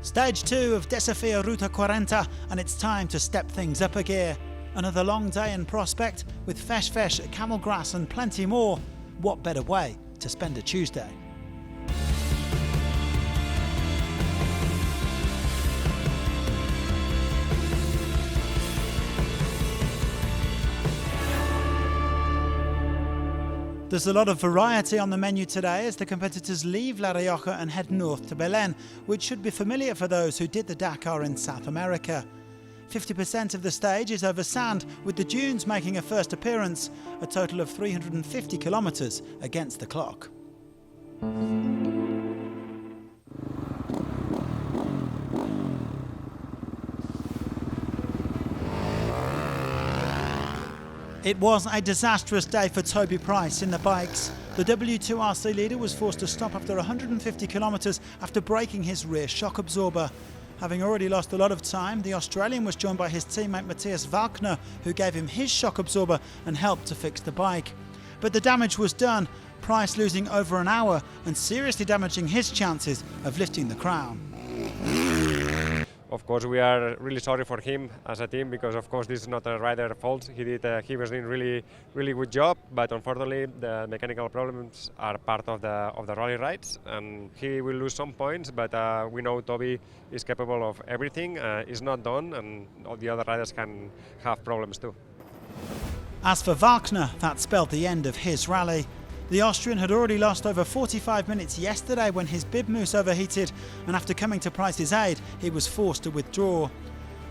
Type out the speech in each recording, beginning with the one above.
Stage 2 of Desafío Ruta 40, and it's time to step things up a gear. Another long day in prospect with fesh, camel grass and plenty more. What better way to spend a Tuesday? There's a lot of variety on the menu today as the competitors leave La Rioja and head north to Belén, which should be familiar for those who did the Dakar in South America. 50% of the stage is over sand, with the dunes making a first appearance, a total of 350 kilometres against the clock. It was a disastrous day for Toby Price in the bikes. The W2RC leader was forced to stop after 150 kilometres after breaking his rear shock absorber. Having already lost a lot of time, the Australian was joined by his teammate Matthias Walkner, who gave him his shock absorber and helped to fix the bike. But the damage was done, Price losing over an hour and seriously damaging his chances of lifting the crown. Of course, we are really sorry for him as a team because, of course, this is not a rider's fault. He was doing really good job, but unfortunately, the mechanical problems are part of the rally rides, and he will lose some points. But we know Toby is capable of everything. It's not done, and all the other riders can have problems too. As for Wagner, that spelled the end of his rally. The Austrian had already lost over 45 minutes yesterday when his bib mousse overheated, and after coming to Price's aid, he was forced to withdraw.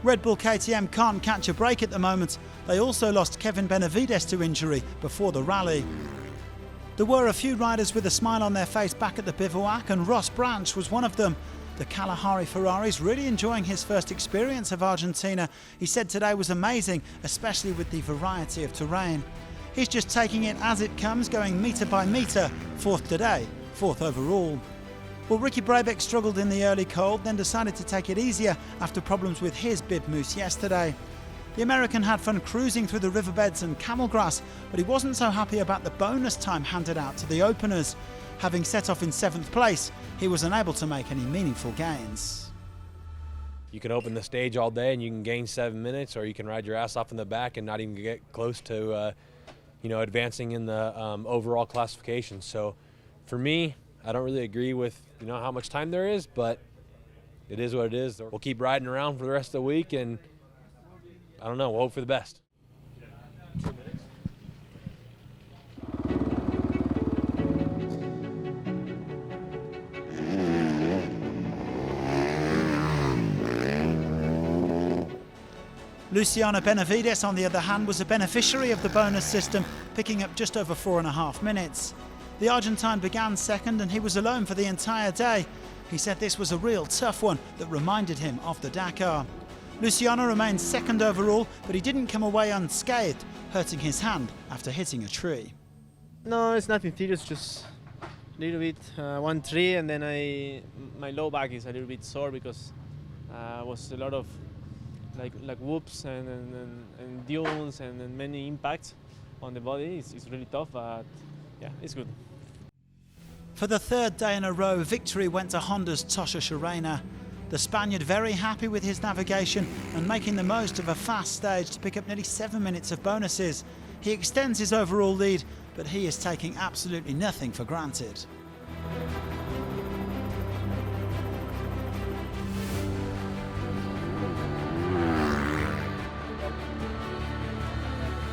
Red Bull KTM can't catch a break at the moment. They also lost Kevin Benavides to injury before the rally. There were a few riders with a smile on their face back at the bivouac, and Ross Branch was one of them. The Kalahari Ferrari's really enjoying his first experience of Argentina. He said today was amazing, especially with the variety of terrain. He's just taking it as it comes, going metre by metre, fourth today, fourth overall. Well, Ricky Brabeck struggled in the early cold, then decided to take it easier after problems with his bib mousse yesterday. The American had fun cruising through the riverbeds and camel grass, but he wasn't so happy about the bonus time handed out to the openers. Having set off in 7th place, he was unable to make any meaningful gains. You can open the stage all day and you can gain 7 minutes, or you can ride your ass off in the back and not even get close to advancing in the overall classification. So for me, I don't really agree with how much time there is, but it is what it is. We'll keep riding around for the rest of the week, and I don't know, we'll hope for the best. Luciano Benavides, on the other hand, was a beneficiary of the bonus system, picking up just over 4.5 minutes. The Argentine began second and he was alone for the entire day. He said this was a real tough one that reminded him of the Dakar. Luciano remained second overall, but he didn't come away unscathed, hurting his hand after hitting a tree. No, it's nothing serious, just a little bit, one tree, and then my low back is a little bit sore because was a lot of like whoops and dunes and many impacts on the body. It's really tough, but yeah, it's good. For the third day in a row, victory went to Honda's Tosha Shirena. The Spaniard very happy with his navigation and making the most of a fast stage to pick up nearly 7 minutes of bonuses. He extends his overall lead, but he is taking absolutely nothing for granted.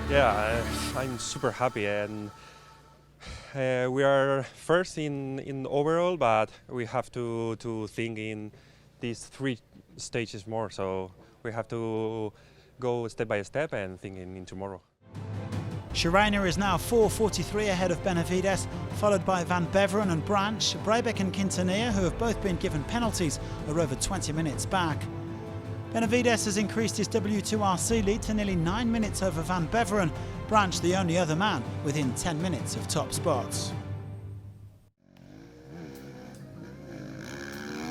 Yeah, I'm super happy, and we are first in overall, but we have to think in these 3 stages more. So we have to go step by step and think in tomorrow. Shirena is now 4:43 ahead of Benavides, followed by Van Beveren and Branch. Brabeck and Quintanilla, who have both been given penalties, are over 20 minutes back. Benavides has increased his W2RC lead to nearly 9 minutes over Van Beveren, Branch the only other man within 10 minutes of top spots.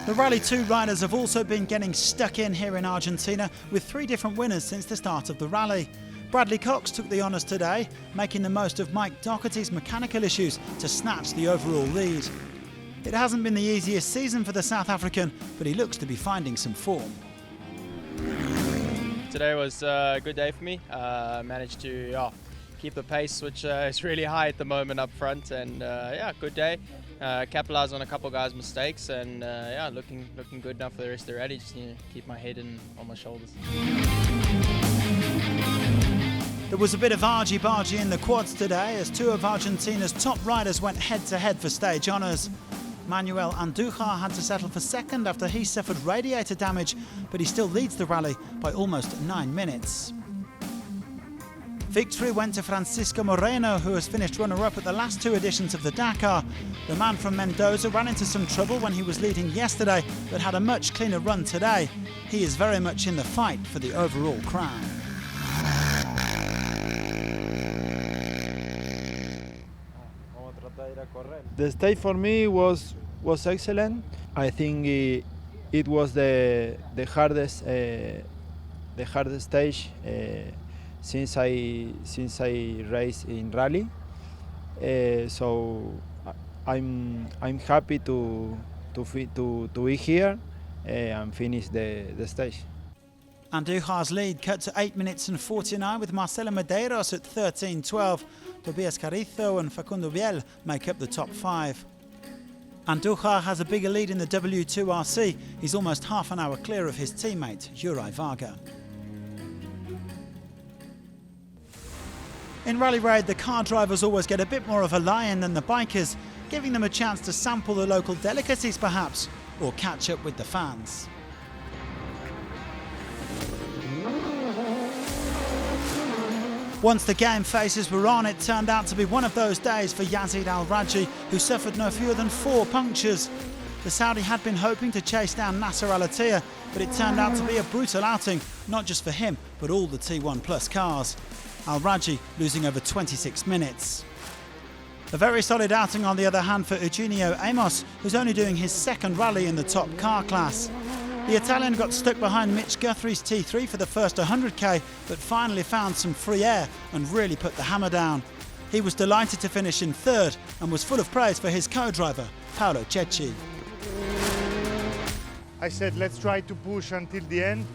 The Rally 2 riders have also been getting stuck in here in Argentina, with 3 different winners since the start of the rally. Bradley Cox took the honours today, making the most of Mike Doherty's mechanical issues to snatch the overall lead. It hasn't been the easiest season for the South African, but he looks to be finding some form. Today was a good day for me. Managed to keep the pace, which is really high at the moment up front, and good day. Capitalised on a couple guys' mistakes, and looking good now for the rest of the rally. Just need to keep my head on my shoulders. There was a bit of argy-bargy in the quads today as two of Argentina's top riders went head-to-head for stage honours. Manuel Andújar had to settle for second after he suffered radiator damage, but he still leads the rally by almost 9 minutes. Victory went to Francisco Moreno, who has finished runner-up at the last two editions of the Dakar. The man from Mendoza ran into some trouble when he was leading yesterday, but had a much cleaner run today. He is very much in the fight for the overall crown. The stage for me was excellent. I think it was the hardest stage since I raced in rally. So I'm happy to be here and finish the stage. Andújar's lead cut to 8 minutes and 49 with Marcelo Medeiros at 13:12. Tobias Carrizo and Facundo Biel make up the top 5. Andújar has a bigger lead in the W2RC. He's almost half an hour clear of his teammate, Juraj Varga. In Rally Raid, the car drivers always get a bit more of a lie-in than the bikers, giving them a chance to sample the local delicacies perhaps, or catch up with the fans. Once the game faces were on, it turned out to be one of those days for Yazid Al-Rajhi, who suffered no fewer than 4 punctures. The Saudi had been hoping to chase down Nasser Al-Attiyah, but it turned out to be a brutal outing, not just for him, but all the T1 Plus cars. Al-Rajhi losing over 26 minutes. A very solid outing on the other hand for Eugenio Amos, who's only doing his second rally in the top car class. The Italian got stuck behind Mitch Guthrie's T3 for the first 100k, but finally found some free air and really put the hammer down. He was delighted to finish in third and was full of praise for his co-driver, Paolo Cecchi. I said, let's try to push until the end.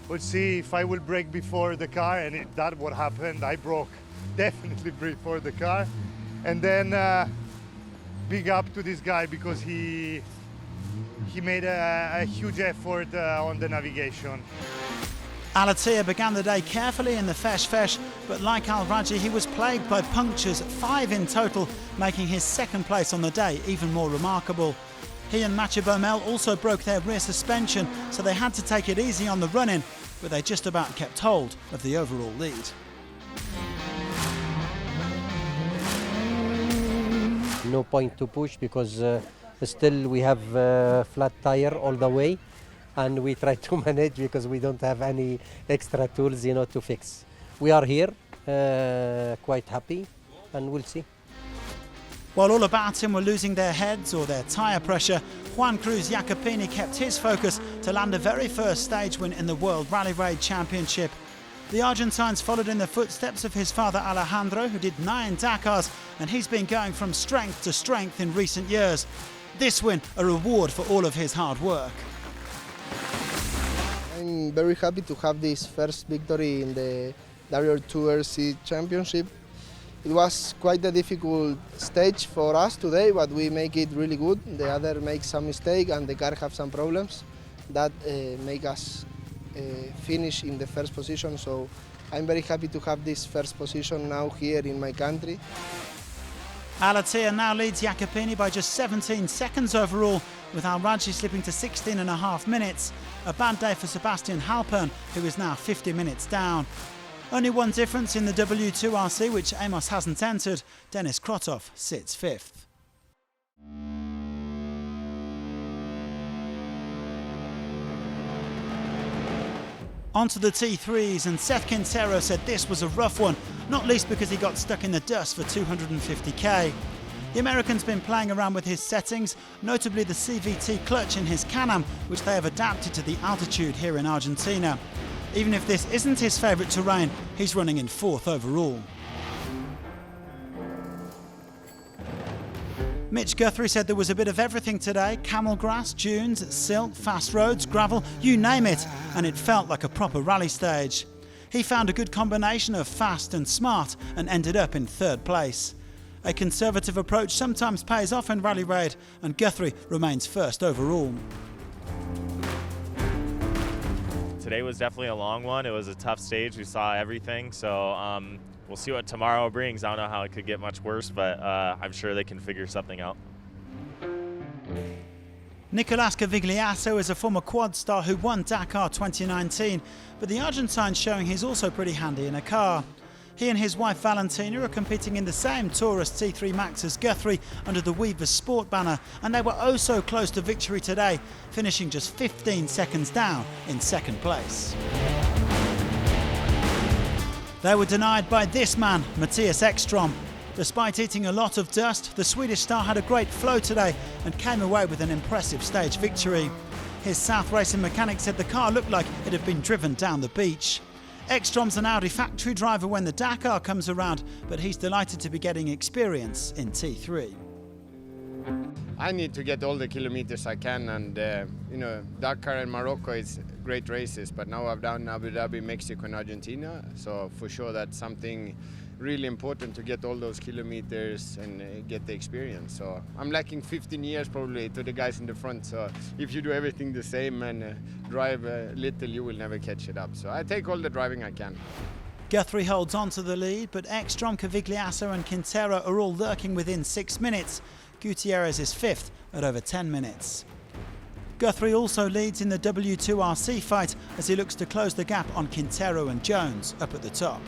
We'll see if I will break before the car, and that's what happened. I broke definitely before the car. And then big up to this guy because he made a huge effort on the navigation. Al-Attiyah began the day carefully in the Fesh, but like Al-Rajhi, he was plagued by punctures, 5 in total, making his second place on the day even more remarkable. He and Mathieu Baumel also broke their rear suspension, so they had to take it easy on the run-in, but they just about kept hold of the overall lead. No point to push because still we have flat tire all the way, and we try to manage because we don't have any extra tools, to fix. We are here, quite happy, and we'll see. While all about him were losing their heads or their tyre pressure, Juan Cruz Jacopini kept his focus to land a very first stage win in the World Rally Raid Championship. The Argentines followed in the footsteps of his father Alejandro, who did 9 Dakars, and he's been going from strength to strength in recent years. This win a reward for all of his hard work. I'm very happy to have this first victory in the WR2RC Championship. It was quite a difficult stage for us today, but we make it really good. The other makes some mistake and the car have some problems that make us finish in the first position. So I'm very happy to have this first position now here in my country. Al-Attiyah now leads Jacopini by just 17 seconds overall, with Al-Rajhi slipping to 16.5 minutes. A bad day for Sebastian Halpern, who is now 50 minutes down. Only one difference in the W2RC, which Amos hasn't entered. Denis Krotov sits 5th. Onto the T3s, and Seth Quintero said this was a rough one, not least because he got stuck in the dust for 250k. The American's been playing around with his settings, notably the CVT clutch in his Can-Am, which they have adapted to the altitude here in Argentina. Even if this isn't his favourite terrain, he's running in 4th overall. Mitch Guthrie said there was a bit of everything today: camel grass, dunes, silt, fast roads, gravel, you name it, and it felt like a proper rally stage. He found a good combination of fast and smart and ended up in 3rd place. A conservative approach sometimes pays off in Rally Raid, and Guthrie remains 1st overall. Today was definitely a long one. It was a tough stage. We saw everything, so we'll see what tomorrow brings. I don't know how it could get much worse, but I'm sure they can figure something out. Nicolas Cavigliasso is a former quad star who won Dakar 2019, but the Argentine's showing he's also pretty handy in a car. He and his wife Valentina are competing in the same Taurus T3 Max as Guthrie under the Weavers Sport banner, and they were oh so close to victory today, finishing just 15 seconds down in 2nd place. They were denied by this man, Mattias Ekstrom. Despite eating a lot of dust, the Swedish star had a great flow today and came away with an impressive stage victory. His South Racing mechanic said the car looked like it had been driven down the beach. Ekstrom's an Audi factory driver when the Dakar comes around, but he's delighted to be getting experience in T3. I need to get all the kilometers I can, and Dakar and Morocco is great races, but now I've done Abu Dhabi, Mexico and Argentina, so for sure that's something really important to get all those kilometers and get the experience. So I'm lacking 15 years probably to the guys in the front, so if you do everything the same and drive little, you will never catch it up. So I take all the driving I can. Guthrie holds on to the lead, but Ekstrom, Cavigliasso and Quintero are all lurking within 6 minutes. Gutierrez is 5th at over 10 minutes. Guthrie also leads in the W2RC fight as he looks to close the gap on Quintero and Jones up at the top.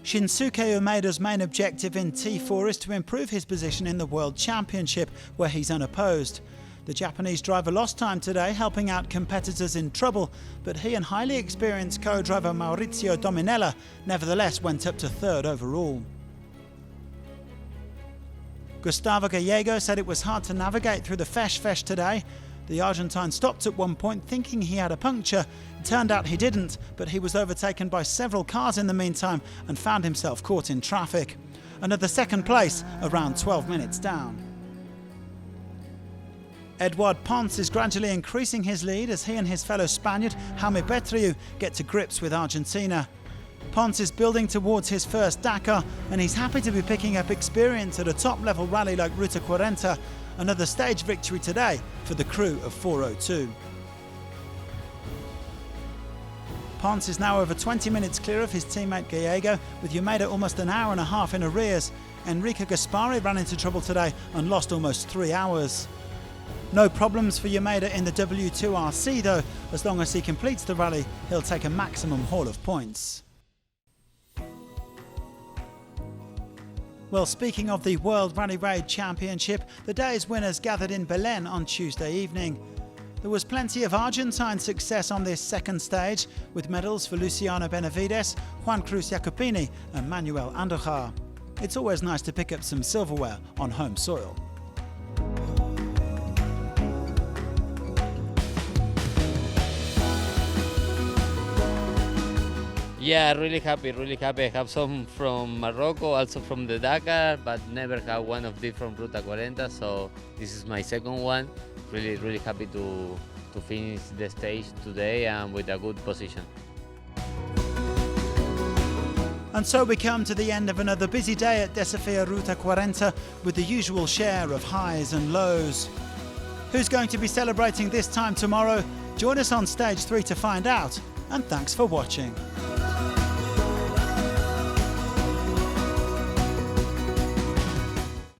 Shinsuke Umeda's main objective in T4 is to improve his position in the World Championship, where he's unopposed. The Japanese driver lost time today, helping out competitors in trouble, but he and highly experienced co-driver Maurizio Dominella nevertheless went up to 3rd overall. Gustavo Gallego said it was hard to navigate through the Fesh today. The Argentine stopped at one point thinking he had a puncture. It turned out he didn't, but he was overtaken by several cars in the meantime and found himself caught in traffic. Another 2nd place, around 12 minutes down. Edouard Pons is gradually increasing his lead as he and his fellow Spaniard Jaume Petriu get to grips with Argentina. Pons is building towards his first Dakar, and he's happy to be picking up experience at a top-level rally like Ruta 40. Another stage victory today for the crew of 402. Pons is now over 20 minutes clear of his teammate Gallego, with Umeda almost an hour and a half in arrears. Enrico Gaspari ran into trouble today and lost almost 3 hours. No problems for Umeda in the W2RC though. As long as he completes the rally, he'll take a maximum haul of points. Well, speaking of the World Rally Raid Championship, the day's winners gathered in Belen on Tuesday evening. There was plenty of Argentine success on this 2nd stage, with medals for Luciano Benavides, Juan Cruz Jacopini and Manuel Andujar. It's always nice to pick up some silverware on home soil. Yeah, really happy. I have some from Morocco, also from the Dakar, but never had one of these from Ruta 40, so this is my 2nd one. Really happy to finish the stage today and with a good position. And so we come to the end of another busy day at Desafío Ruta 40 with the usual share of highs and lows. Who's going to be celebrating this time tomorrow? Join us on stage 3 to find out, and thanks for watching.